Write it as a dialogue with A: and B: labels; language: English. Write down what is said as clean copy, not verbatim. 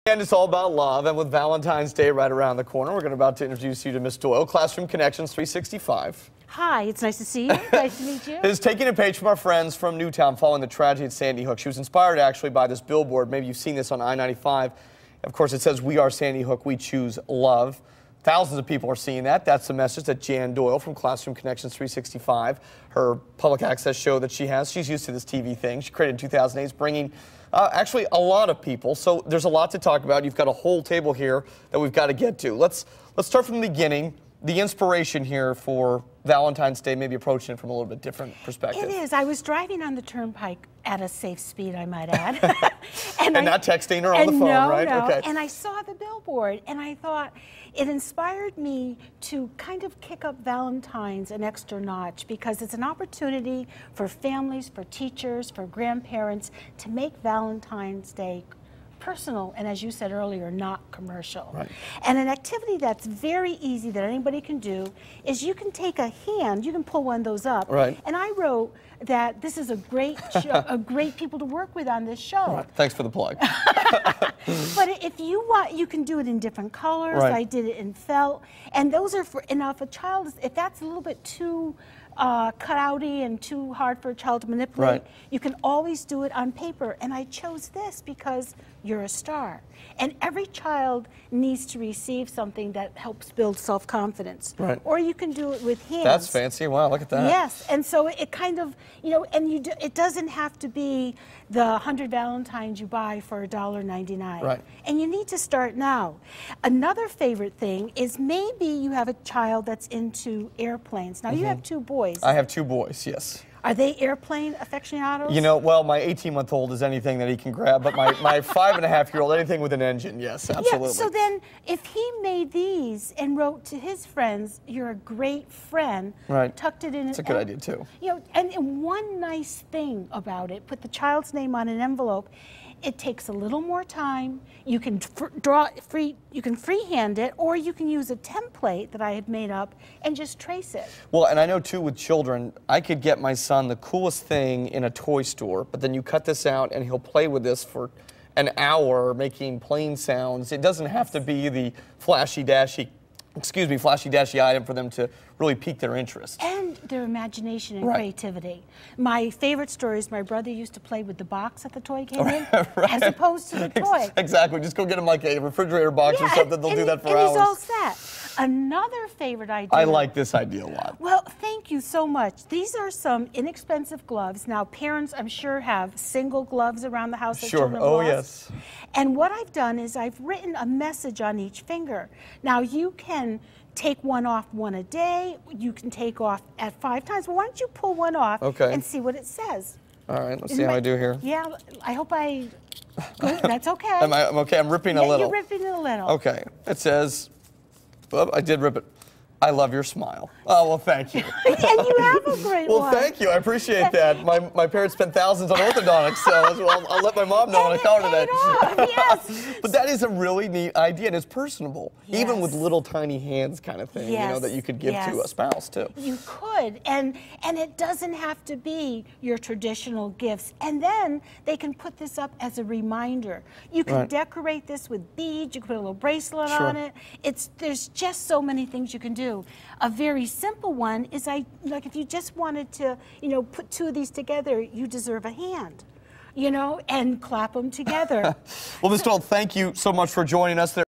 A: And it's all about love, and with Valentine's Day right around the corner, we're about to introduce you to Miss Doyle, Classroom Connections 365.
B: Hi, it's nice to see you. Nice to meet you.
A: Is taking a page from our friends from Newtown following the tragedy at Sandy Hook. She was inspired actually by this billboard. Maybe you've seen this on I-95. Of course, it says, "We are Sandy Hook, we choose love." Thousands of people are seeing that. That's the message that Jan Doyle from Classroom Connections 365, her public access show that she has. She's used to this TV thing. She created in 2008. It's bringing actually a lot of people. So there's a lot to talk about. You've got a whole table here that we've got to get to. Let's start from the beginning. The inspiration here for Valentine's Day, maybe approaching it from a little bit different perspective.
B: It is. I was driving on the turnpike at a safe speed, I might add.
A: and not texting her on the phone, right?
B: No.
A: Okay.
B: And I saw the billboard, and I thought it inspired me to kind of kick up Valentine's an extra notch, because it's an opportunity for families, for teachers, for grandparents to make Valentine's Day personal, and as you said earlier, not commercial.
A: Right.
B: And an activity that's very easy that anybody can do is you can take a hand, you can pull one of those up.
A: Right.
B: And I wrote that this is a great show, a great people to work with on this show.
A: Right. Thanks for the plug.
B: But if you want, you can do it in different colors.
A: Right.
B: I did it in felt, and those are for, and if a child, if that's a little bit too cutouty and too hard for a child to manipulate,
A: right,
B: you can always do it on paper. And I chose this because you're a star. And every child needs to receive something that helps build self-confidence.
A: Right.
B: Or you can do it with hands.
A: That's fancy. Wow, look at that.
B: Yes, and so it kind of, you know, and it doesn't have to be the 100 Valentines you buy for $1.99.
A: Right.
B: And you need to start now. Another favorite thing is maybe you have a child that's into airplanes. Now, you have two boys.
A: I have two boys, yes.
B: Are they airplane aficionados?
A: You know, well, my 18-month-old is anything that he can grab, but my 5.5-year-old, anything with an engine, yes, absolutely.
B: Yeah, so then if he made these and wrote to his friends, "You're a great friend,"
A: right,
B: tucked it in.
A: That's a good idea, too.
B: You know, and one nice thing about it, put the child's name on an envelope. It takes a little more time. You can you can freehand it, or you can use a template that I had made up and just trace it.
A: Well, and I know too with children, I could get my son the coolest thing in a toy store, but then you cut this out and he'll play with this for an hour making plane sounds. It doesn't have to be the flashy-dashy item for them to really pique their interest.
B: And their imagination and
A: right,
B: creativity. My favorite story is my brother used to play with the box that the toy came in,
A: right,
B: as opposed to the toy.
A: Exactly. Just go get him like a refrigerator box or something. They'll do that for hours.
B: And he's all set. Another favorite idea.
A: I like this idea a lot.
B: Well, thank you so much. These are some inexpensive gloves. Now, parents, I'm sure, have single gloves around the house.
A: Sure. Oh, yes.
B: And what I've done is I've written a message on each finger. Now, you can take one off one a day. You can take off at 5 times. Well, why don't you pull one off and see what it says?
A: All right, let's see how I do here.
B: Yeah, I hope I... Good, that's okay.
A: I'm okay, I'm ripping a little.
B: You're ripping it a little.
A: Okay, it says, oh, I did rip it. "I love your smile." Oh, well, thank you.
B: And you have a great one.
A: Well, thank you. I appreciate that. My parents spent thousands on orthodontics, so I'll let my mom know when I call her today.
B: Yes.
A: But that is a really neat idea, and it's personable, even with little tiny hands kind of thing, you know, that you could give to a spouse, too.
B: You could, and it doesn't have to be your traditional gifts. And then they can put this up as a reminder. You can decorate this with beads. You can put a little bracelet on it. There's just so many things you can do. A very simple one is like if you just wanted to, you know, put 2 of these together, you deserve a hand, you know, and clap them together.
A: Well, Ms. Doyle, thank you so much for joining us there.